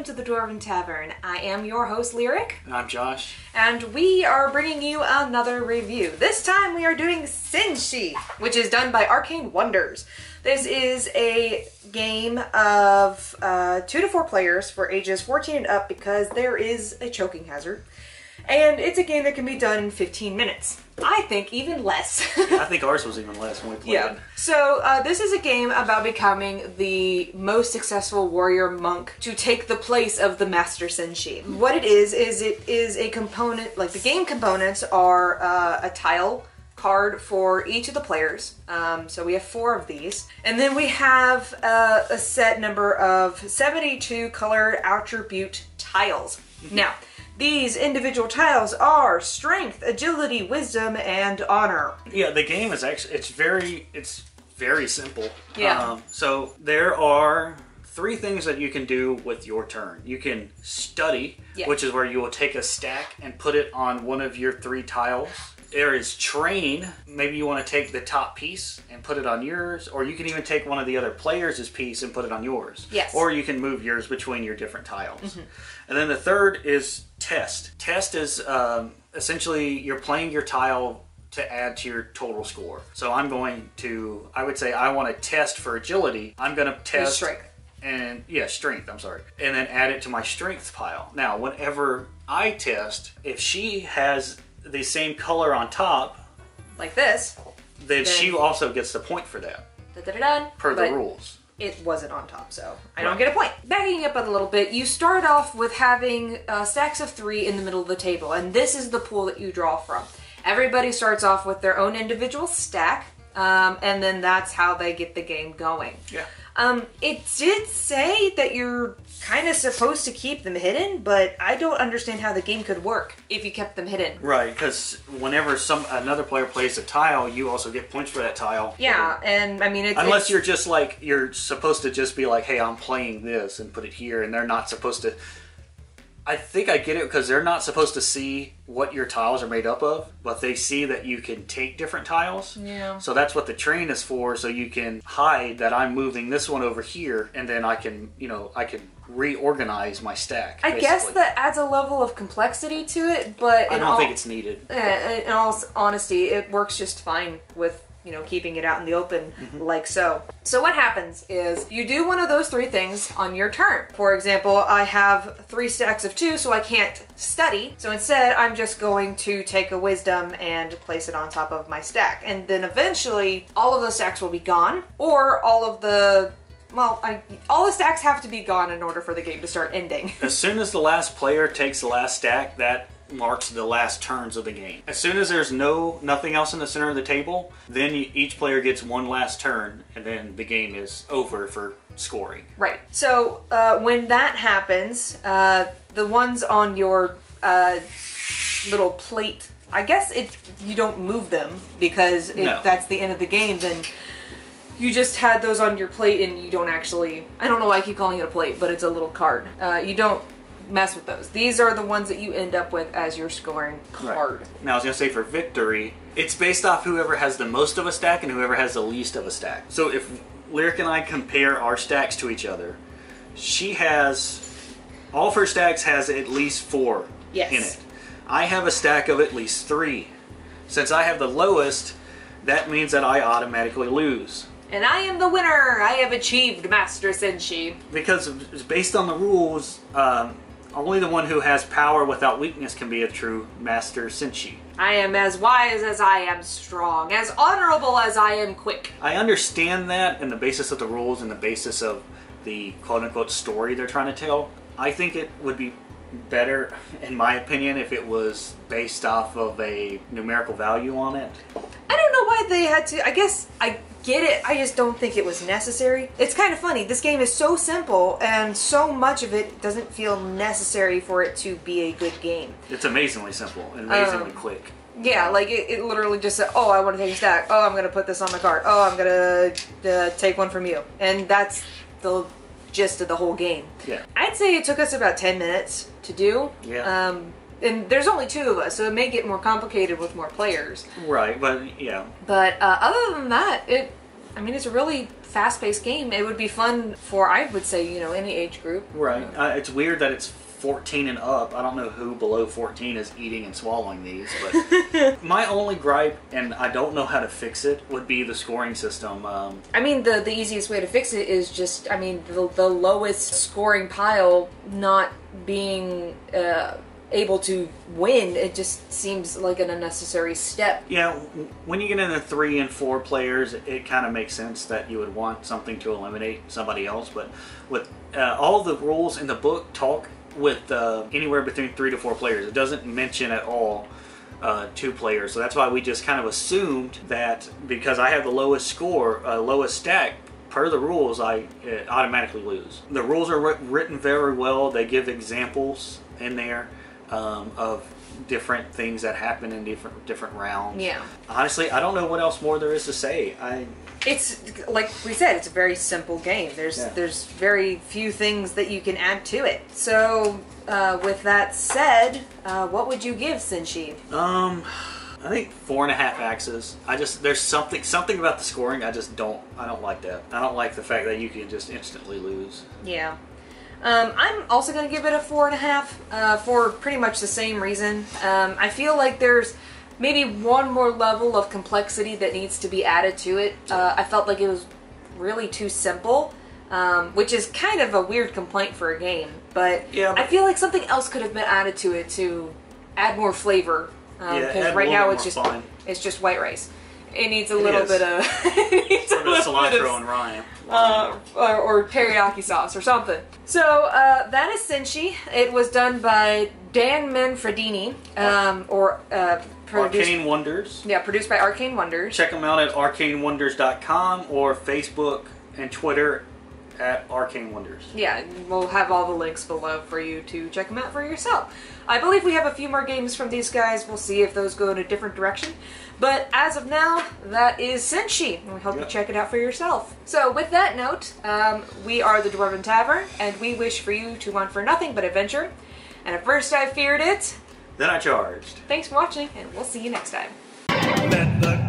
welcome to the Dwarven Tavern. I am your host, Lyric. And I'm Josh. And we are bringing you another review. This time we are doing Senshi, which is done by Arcane Wonders. This is a game of 2 to 4 players for ages 14 and up because there is a choking hazard. And it's a game that can be done in 15 minutes. I think even less. I think ours was even less when we played it. So this is a game about becoming the most successful warrior monk to take the place of the Master Senshi. What it is it is a component, like the game components are a tile card for each of the players. So we have 4 of these. And then we have a set number of 72 colored attribute tiles. Now, these individual tiles are strength, agility, wisdom, and honor. Yeah, the game is actually, it's very simple. Yeah. So there are 3 things that you can do with your turn. You can study, which is where you will take a stack and put it on one of your 3 tiles. There is train. Maybe you want to take the top piece and put it on yours, or you can even take one of the other players' piece and put it on yours. Yes. Or you can move yours between your different tiles. And then the third is test. Test is essentially you're playing your tile to add to your total score. So I would say I want to test for agility. I'm going to test strength. And strength, I'm sorry. And then add it to my strength pile. Now, whenever I test, if she has the same color on top, like this, then she also gets the point for that. Per the rules. It wasn't on top, so I don't get a point. Backing up a little bit, you start off with having stacks of 3 in the middle of the table, and this is the pool that you draw from. Everybody starts off with their own individual stack, and then that's how they get the game going. Yeah. It did say that you're kind of supposed to keep them hidden, but I don't understand how the game could work if you kept them hidden. Right, because whenever another player plays a tile, you also get points for that tile. Yeah, and I mean, unless you're just like, you're supposed to just be like, hey, I'm playing this and put it here, and they're not supposed to. I think I get it, because they're not supposed to see what your tiles are made up of, but they see that you can take different tiles. Yeah. So that's what the train is for, so you can hide that I'm moving this one over here, and then I can reorganize my stack. I guess that adds a level of complexity to it, but I don't think it's needed. In all honesty, it works just fine with keeping it out in the open like so. So what happens is you do one of those 3 things on your turn. For example, I have 3 stacks of 2, so I can't study. So instead, I'm just going to take a wisdom and place it on top of my stack. And then eventually, all of those stacks will be gone, or all of the all the stacks have to be gone in order for the game to start ending. As soon as the last player takes the last stack, that marks the last turns of the game. As soon as there's nothing else in the center of the table, then each player gets one last turn, and then the game is over for scoring. Right. So when that happens, the ones on your little plate, I guess you don't move them, because if that's the end of the game, then you just had those on your plate and you don't actually, I don't know why I keep calling it a plate, but it's a little card. You don't mess with those. These are the ones that you end up with as your scoring card. Right. Now I was going to say, for victory, it's based off whoever has the most of a stack and whoever has the least of a stack. So if Lyric and I compare our stacks to each other, she has, all of her stacks has at least 4 in it. I have a stack of at least 3. Since I have the lowest, that means that I automatically lose. And I am the winner! I have achieved Master Senshi. Because based on the rules, only the one who has power without weakness can be a true Master Senshi. I am as wise as I am strong, as honorable as I am quick. I understand that, and the basis of the rules and the basis of the quote-unquote story they're trying to tell. I think it would be better, in my opinion, if it was based off of a numerical value on it. I don't know why they had to. I guess I get it. I just don't think it was necessary. It's kind of funny. This game is so simple, and so much of it doesn't feel necessary for it to be a good game. It's amazingly simple and amazingly quick. Yeah, like it literally just said, oh, I want to take a stack. Oh, I'm going to put this on my card. Oh, I'm going to take one from you. And that's the gist of the whole game. Yeah. I'd say it took us about 10 minutes to do. Yeah. And there's only 2 of us, so it may get more complicated with more players. Right, but yeah. But other than that, I mean, it's a really fast-paced game. It would be fun for, I would say, you know, any age group. Right. It's weird that it's 14 and up. I don't know who below 14 is eating and swallowing these, but my only gripe, and I don't know how to fix it, would be the scoring system. I mean, the easiest way to fix it is just, I mean, the lowest scoring pile not being able to win. It just seems like an unnecessary step. Yeah, when you get into 3 and 4 players, it kind of makes sense that you would want something to eliminate somebody else, but with all the rules in the book talk with anywhere between 3 to 4 players. It doesn't mention at all 2 players, so that's why we just kind of assumed that because I have the lowest score, lowest stack, per the rules, I automatically lose. The rules are written very well. They give examples in there of different things that happen in different rounds. Yeah. Honestly, I don't know what else more there is to say. It's like we said, it's a very simple game. There's very few things that you can add to it. So with that said, what would you give Senshi? I think 4.5 axes. There's something about the scoring I don't like that. I don't like the fact that you can just instantly lose. Yeah. I'm also going to give it a 4.5 for pretty much the same reason. I feel like there's maybe one more level of complexity that needs to be added to it. I felt like it was really too simple, which is kind of a weird complaint for a game. But I feel like something else could have been added to it to add more flavor. Because right now it's just white rice. It needs a little bit of cilantro and rhyme. Or teriyaki sauce or something. So that is Senshi. It was done by Dan Manfredini, Arcane Wonders. Yeah, produced by Arcane Wonders. Check them out at arcanewonders.com or Facebook and Twitter at Arcane Wonders. Yeah, we'll have all the links below for you to check them out for yourself. I believe we have a few more games from these guys. We'll see if those go in a different direction. But as of now, that is Senshi, and we hope you check it out for yourself. So with that note, we are the Dwarven Tavern, and we wish for you to want for nothing but adventure. And at first I feared it, then I charged. Thanks for watching, and we'll see you next time. Let the